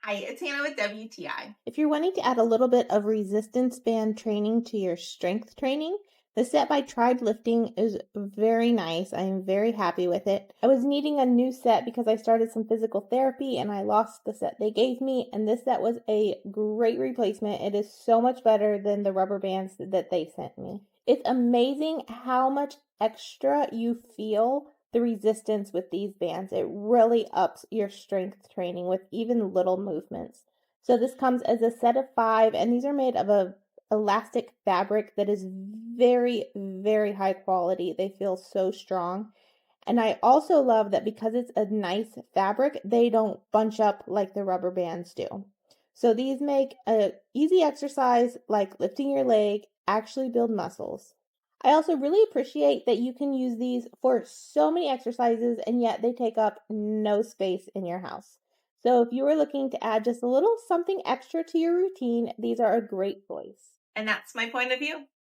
Hi, it's Hannah with WTI. If you're wanting to add a little bit of resistance band training to your strength training, the set by Tribe Lifting is very nice. I am very happy with it. I was needing a new set because I started some physical therapy and I lost the set they gave me, and this set was a great replacement. It is so much better than the rubber bands that they sent me. It's amazing how much extra you feel the resistance with these bands. It really ups your strength training with even little movements. So this comes as a set of 5, and these are made of a elastic fabric that is very, very high quality. They feel so strong. And I also love that because it's a nice fabric, they don't bunch up like the rubber bands do. So these make a easy exercise like lifting your leg actually build muscles. I also really appreciate that you can use these for so many exercises and yet they take up no space in your house. So if you were looking to add just a little something extra to your routine, these are a great choice. And that's my point of view.